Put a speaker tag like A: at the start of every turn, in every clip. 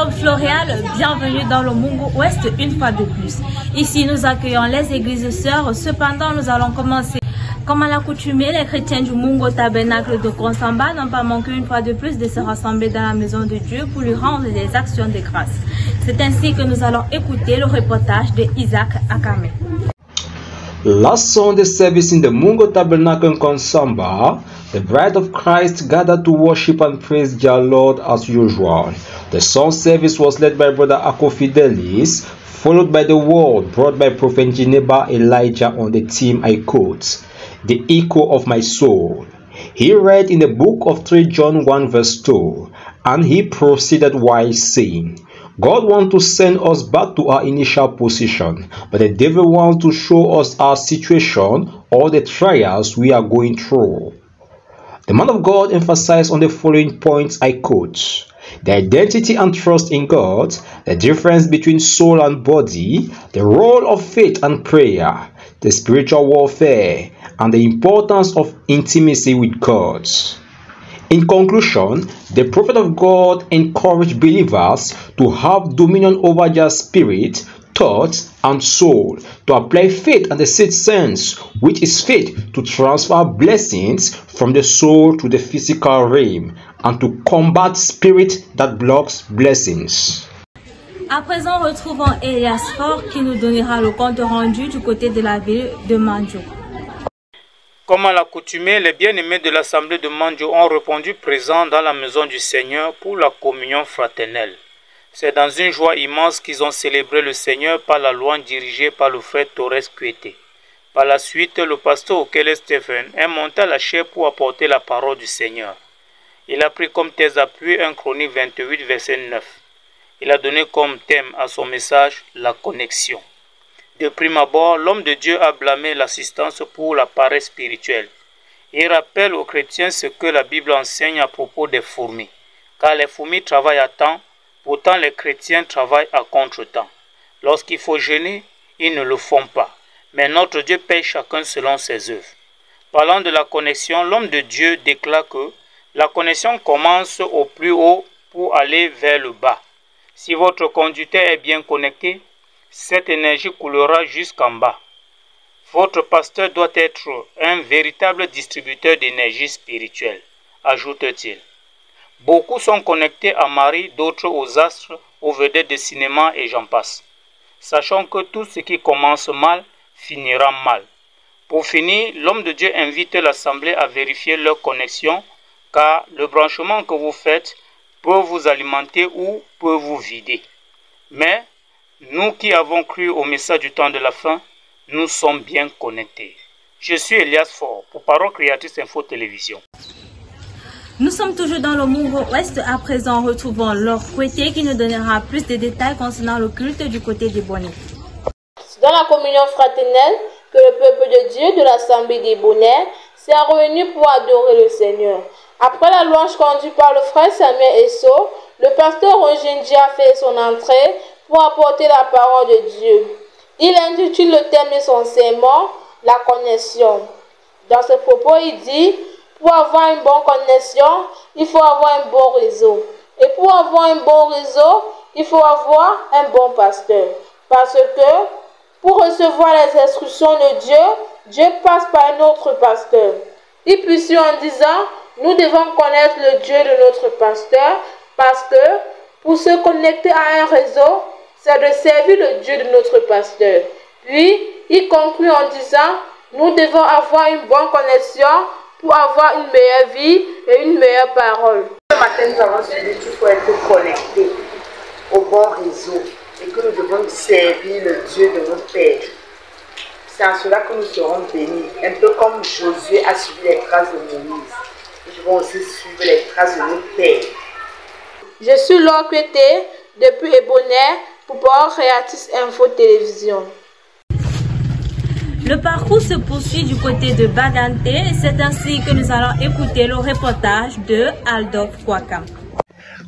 A: Aldo Floréal, bienvenue dans le Mungo Ouest une fois de plus. Ici, nous accueillons les églises sœurs. Cependant, nous allons commencer. Comme à l'accoutumée, les chrétiens du Mungo Tabernacle de Konsamba n'ont pas manqué une fois de plus de se rassembler dans la maison de Dieu pour lui rendre des actions de grâce. C'est ainsi que nous allons écouter le reportage de Isaac Akame.
B: Last Sunday service in the Mungo Tabernacle in Konsamba, the bride of Christ gathered to worship and praise their Lord as usual. The song service was led by Brother Ako Fidelis, followed by the word brought by Prophet Geneba Elijah on the theme I quote, "The echo of my soul." He read in the book of 3 John 1 verse 2, and he proceeded while saying, God wants to send us back to our initial position, but the devil wants to show us our situation or the trials we are going through. The man of God emphasized on the following points I quote: the identity and trust in God, the difference between soul and body, the role of faith and prayer, the spiritual warfare, and the importance of intimacy with God. In conclusion, the prophet of God encouraged believers to have dominion over their spirit, thoughts, and soul, to apply faith and the sixth sense, which is faith, to transfer blessings from the soul to the physical realm, and to combat spirit that blocks blessings.
A: À présent, retrouvons Elias Faure qui nous donnera le compte rendu du côté de la ville de Mandjo.
C: Comme à l'accoutumée, les bien-aimés de l'Assemblée de Mandjo ont répondu présents dans la maison du Seigneur pour la communion fraternelle. C'est dans une joie immense qu'ils ont célébré le Seigneur par la louange dirigée par le frère Torres Kuete. Par la suite, le pasteur Okele Stephen est monté à la chaire pour apporter la parole du Seigneur. Il a pris comme thèse d'appui 1 Chronique 28, verset 9. Il a donné comme thème à son message la connexion. De prime abord, l'homme de Dieu a blâmé l'assistance pour la paresse spirituelle. Il rappelle aux chrétiens ce que la Bible enseigne à propos des fourmis. Car les fourmis travaillent à temps, pourtant les chrétiens travaillent à contre-temps. Lorsqu'il faut jeûner, ils ne le font pas. Mais notre Dieu paye chacun selon ses œuvres. Parlant de la connexion, l'homme de Dieu déclare que la connexion commence au plus haut pour aller vers le bas. Si votre conducteur est bien connecté, cette énergie coulera jusqu'en bas. Votre pasteur doit être un véritable distributeur d'énergie spirituelle, ajoute-t-il. Beaucoup sont connectés à Marie, d'autres aux astres, aux vedettes de cinéma et j'en passe. Sachant que tout ce qui commence mal finira mal. Pour finir, l'homme de Dieu invite l'assemblée à vérifier leur connexion, car le branchement que vous faites peut vous alimenter ou peut vous vider. Mais nous qui avons cru au message du temps de la fin, nous sommes bien connectés. Je suis Elias Faure pour Parole Créatrice Info Télévision.
A: Nous sommes toujours dans le Mungo Ouest. À présent, retrouvons Laure Kuete qui nous donnera plus de détails concernant le culte du côté des Bonnets.
D: Dans la communion fraternelle, que le peuple de Dieu de l'Assemblée des Bonnets s'est réuni pour adorer le Seigneur. Après la louange conduite par le frère Samuel Esso, le pasteur Rogendi a fait son entrée pour apporter la parole de Dieu. Il intitule le thème de son sermon, la connexion. Dans ce propos, il dit, pour avoir une bonne connexion, il faut avoir un bon réseau. Et pour avoir un bon réseau, il faut avoir un bon pasteur. Parce que pour recevoir les instructions de Dieu, Dieu passe par un autre pasteur. Il poursuit en disant, nous devons connaître le Dieu de notre pasteur parce que pour se connecter à un réseau, c'est de servir le Dieu de notre pasteur. Puis, il conclut en disant, nous devons avoir une bonne connexion pour avoir une meilleure vie et une meilleure parole.
E: Ce matin, nous avons suivi qu'il faut être connecté au bon réseau et que nous devons servir le Dieu de notre Père. C'est en cela que nous serons bénis, un peu comme Josué a suivi les traces de Moïse. Nous devons aussi suivre les traces de notre Père.
D: Je suis Laure Kuete depuis Ebonnet pour Parole Créatrice Info Télévision.
A: Le parcours se poursuit du côté de Bagante et c'est ainsi que nous allons écouter le reportage de Aldo Kwaka.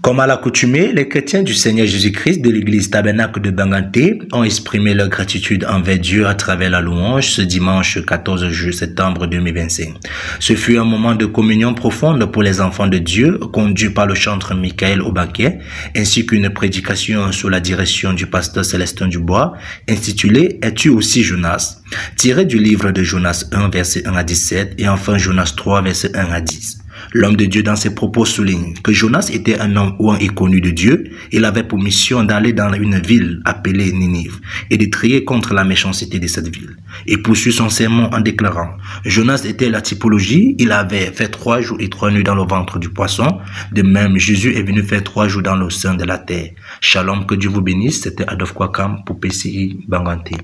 F: Comme à l'accoutumée, les chrétiens du Seigneur Jésus-Christ de l'église Tabernacle de Banganté ont exprimé leur gratitude envers Dieu à travers la louange ce dimanche 14 septembre 2025. Ce fut un moment de communion profonde pour les enfants de Dieu, conduit par le chanteur Michael Obaké, ainsi qu'une prédication sous la direction du pasteur Célestin Dubois, intitulée « Es-tu aussi Jonas ?» tiré du livre de Jonas 1, verset 1 à 17 et enfin Jonas 3, verset 1 à 10. L'homme de Dieu dans ses propos souligne que Jonas était un homme ouin et connu de Dieu. Il avait pour mission d'aller dans une ville appelée Ninive et de trier contre la méchanceté de cette ville. Il poursuit son sermon en déclarant « Jonas était la typologie, il avait fait 3 jours et 3 nuits dans le ventre du poisson. De même, Jésus est venu faire 3 jours dans le sein de la terre. » Shalom, que Dieu vous bénisse. C'était Adolphe Kwakam pour PCI Banganté.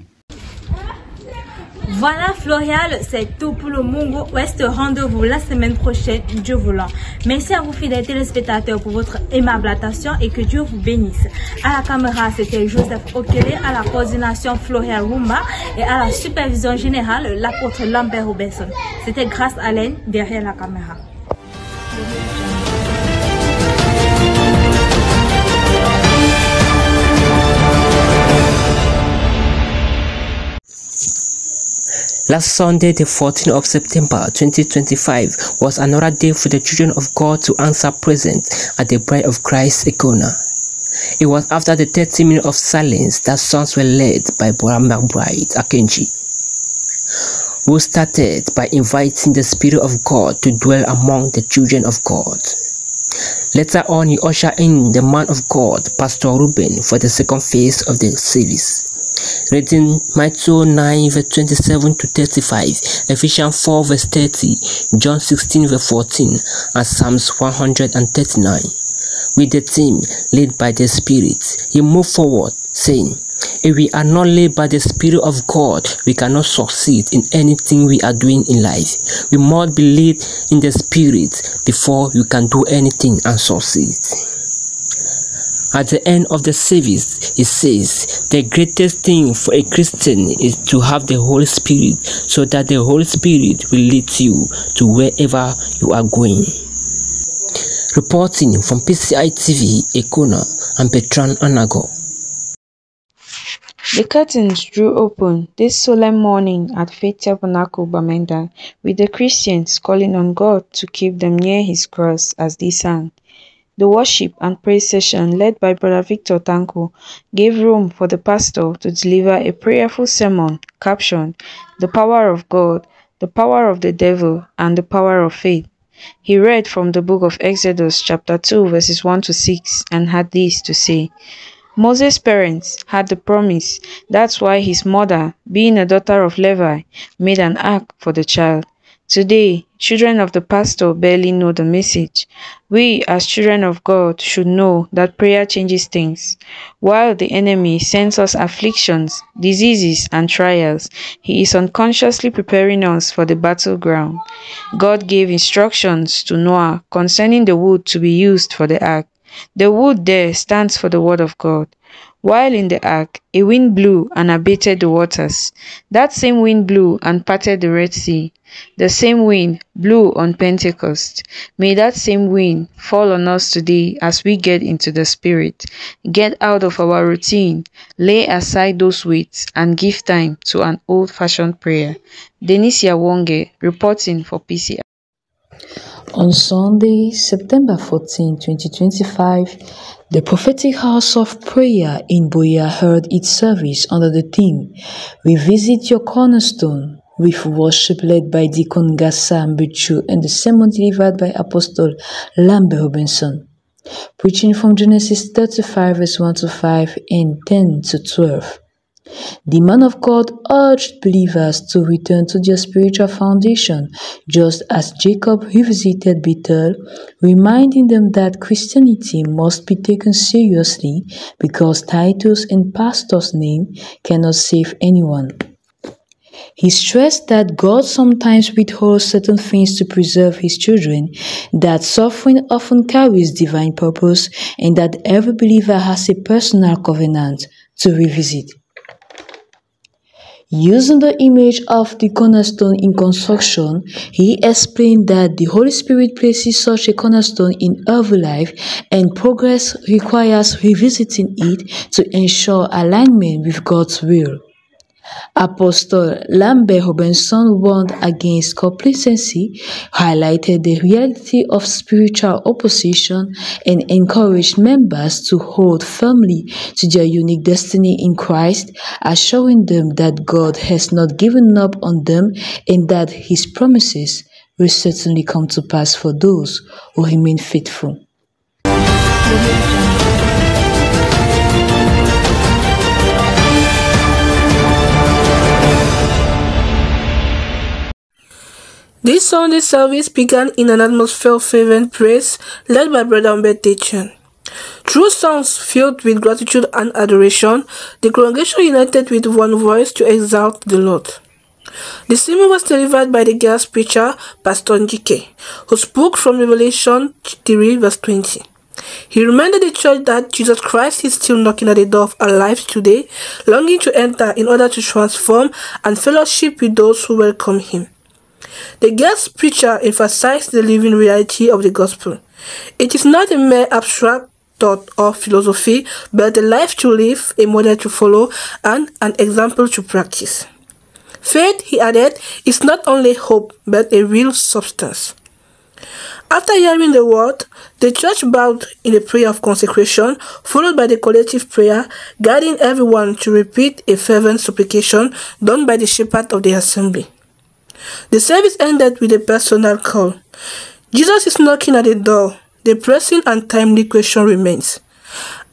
A: Voilà Florial, c'est tout pour le Mungo Ouest. Rendez-vous la semaine prochaine, Dieu voulant. Merci à vous fidèles téléspectateurs pour votre aimable attention et que Dieu vous bénisse. À la caméra, c'était Joseph Okele, à la coordination Florial Rumba et à la supervision générale, l'apôtre Lambert Robinson. C'était Grace Allen derrière la caméra.
G: Last Sunday, the 14th of September 2025, was another day for the children of God to answer present at the Bride of Christ Icona. It was after the 30 minutes of silence that songs were led by Brother McBride Akenji, who started by inviting the Spirit of God to dwell among the children of God. Later on, he ushered in the man of God, Pastor Ruben, for the second phase of the service. Reading Matthew 9 verse 27 to 35, Ephesians 4 verse 30, John 16 verse 14, and Psalms 139. With the team led by the Spirit, he moved forward, saying, if we are not led by the Spirit of God, we cannot succeed in anything we are doing in life. We must be led in the Spirit before you can do anything and succeed. At the end of the service, it says, the greatest thing for a Christian is to have the Holy Spirit, so that the Holy Spirit will lead you to wherever you are going. Reporting from PCI TV, Icona, and Petran Anago.
H: The curtains drew open this solemn morning at Faith Tabernacle Bamenda, with the Christians calling on God to keep them near His cross as they sang. The worship and praise session led by Brother Victor Tanko gave room for the pastor to deliver a prayerful sermon captioned, The Power of God, the Power of the Devil, and the Power of Faith. He read from the book of Exodus chapter 2 verses 1 to 6 and had this to say, Moses' parents had the promise, that's why his mother, being a daughter of Levi, made an ark for the child. Today, children of the pastor barely know the message. We, as children of God, should know that prayer changes things. While the enemy sends us afflictions, diseases, and trials, he is unconsciously preparing us for the battleground. God gave instructions to Noah concerning the wood to be used for the ark. The wood there stands for the word of God. While in the ark, a wind blew and abated the waters. That same wind blew and parted the Red Sea. The same wind blew on Pentecost. May that same wind fall on us today as we get into the Spirit. Get out of our routine, lay aside those weights, and give time to an old-fashioned prayer. Denisia Wonge, reporting for PCI.
I: On Sunday, September 14, 2025, the Prophetic House of Prayer in Boya held its service under the theme, Revisit Your Cornerstone, with worship led by Deacon Gassa Mbuchu and the sermon delivered by Apostle Lambert Robinson. Preaching from Genesis 35 verse 1 to 5 and 10 to 12. The man of God urged believers to return to their spiritual foundation, just as Jacob revisited Bethel, reminding them that Christianity must be taken seriously because titles and pastor's name cannot save anyone. He stressed that God sometimes withholds certain things to preserve His children, that suffering often carries divine purpose, and that every believer has a personal covenant to revisit. Using the image of the cornerstone in construction, he explained that the Holy Spirit places such a cornerstone in every life, and progress requires revisiting it to ensure alignment with God's will. Apostle Lambert Robinson warned against complacency, highlighted the reality of spiritual opposition, and encouraged members to hold firmly to their unique destiny in Christ, assuring them that God has not given up on them and that His promises will certainly come to pass for those who remain faithful.
J: This Sunday service began in an atmosphere of fervent praise led by Brother Umberto Chen. Through songs filled with gratitude and adoration, the congregation united with one voice to exalt the Lord. The sermon was delivered by the guest preacher, Pastor Njike, who spoke from Revelation 3 verse 20. He reminded the church that Jesus Christ is still knocking at the door of our lives today, longing to enter in order to transform and fellowship with those who welcome Him. The guest preacher emphasized the living reality of the gospel. It is not a mere abstract thought or philosophy, but a life to live, a model to follow, and an example to practice. Faith, he added, is not only hope, but a real substance. After hearing the word, the church bowed in a prayer of consecration, followed by the collective prayer, guiding everyone to repeat a fervent supplication done by the shepherd of the assembly. The service ended with a personal call. Jesus is knocking at the door. The pressing and timely question remains.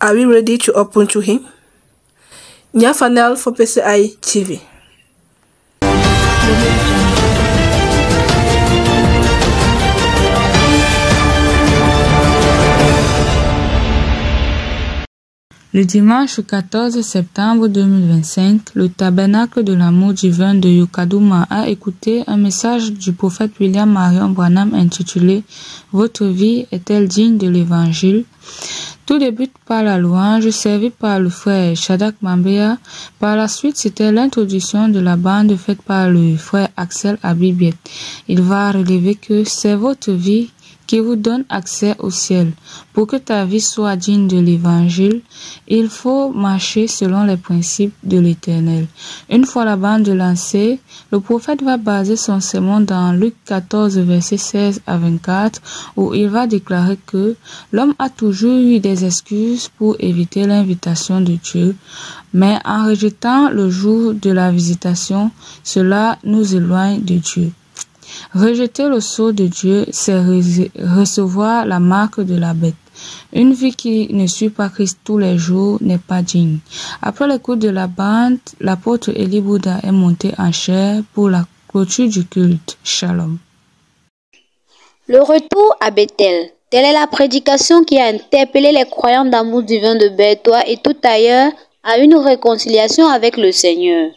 J: Are we ready to open to Him? Nya Fanel for PCI TV.
K: Le dimanche 14 septembre 2025, le tabernacle de l'amour divin de Yukadouma a écouté un message du prophète William Marion Branham intitulé « Votre vie est-elle digne de l'évangile ?» Tout débute par la louange servie par le frère Shadak Mambea. Par la suite, c'était l'introduction de la bande faite par le frère Axel Abibiet. Il va relever que c'est votre vie qui vous donne accès au ciel. Pour que ta vie soit digne de l'évangile, il faut marcher selon les principes de l'Éternel. Une fois la bande lancée, le prophète va baser son sermon dans Luc 14, versets 16 à 24, où il va déclarer que l'homme a toujours eu des excuses pour éviter l'invitation de Dieu, mais en rejetant le jour de la visitation, cela nous éloigne de Dieu. Rejeter le sceau de Dieu, c'est recevoir la marque de la bête. Une vie qui ne suit pas Christ tous les jours n'est pas digne. Après l'écoute de la bande, l'apôtre Eli Bouddha est monté en chair pour la clôture du culte. Shalom.
L: Le retour à Bethel. Telle est la prédication qui a interpellé les croyants d'amour divin de Berthois et tout ailleurs à une réconciliation avec le Seigneur.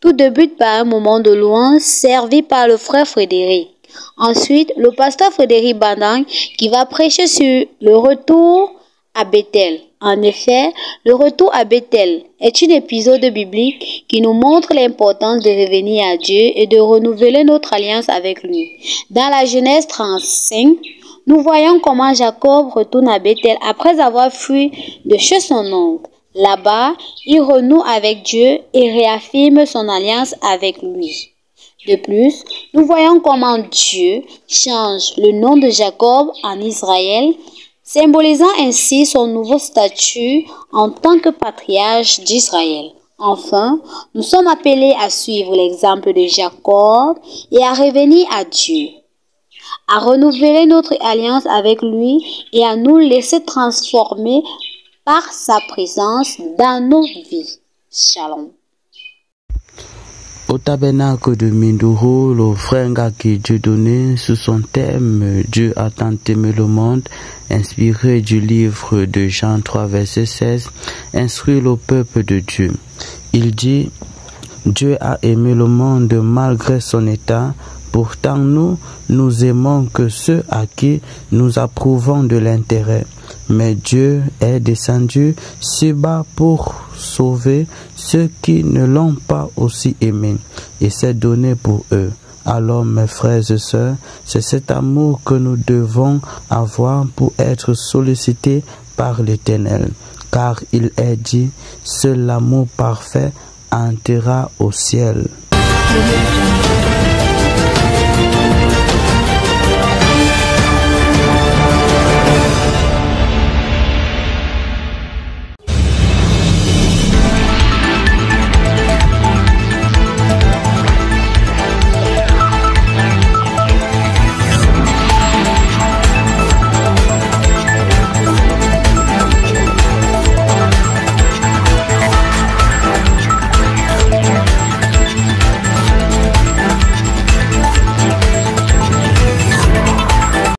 L: Tout débute par un moment de louange servi par le frère Frédéric. Ensuite, le pasteur Frédéric Bandang qui va prêcher sur le retour à Bethel. En effet, le retour à Bethel est un épisode biblique qui nous montre l'importance de revenir à Dieu et de renouveler notre alliance avec lui. Dans la Genèse 35, nous voyons comment Jacob retourne à Bethel après avoir fui de chez son oncle. Là-bas, il renoue avec Dieu et réaffirme son alliance avec lui. De plus, nous voyons comment Dieu change le nom de Jacob en Israël, symbolisant ainsi son nouveau statut en tant que patriarche d'Israël. Enfin, nous sommes appelés à suivre l'exemple de Jacob et à revenir à Dieu, à renouveler notre alliance avec lui et à nous laisser transformer par sa présence dans nos vies. Shalom.
M: Au tabernacle de Mindoro, le frère Ngaki Dieudonné, sous son thème « Dieu a tant aimé le monde », inspiré du livre de Jean 3, verset 16, instruit le peuple de Dieu. Il dit « Dieu a aimé le monde malgré son état, pourtant nous aimons que ceux à qui nous approuvons de l'intérêt. » Mais Dieu est descendu si bas pour sauver ceux qui ne l'ont pas aussi aimé et s'est donné pour eux. Alors mes frères et sœurs, c'est cet amour que nous devons avoir pour être sollicités par l'Éternel. Car il est dit, seul l'amour parfait entrera au ciel.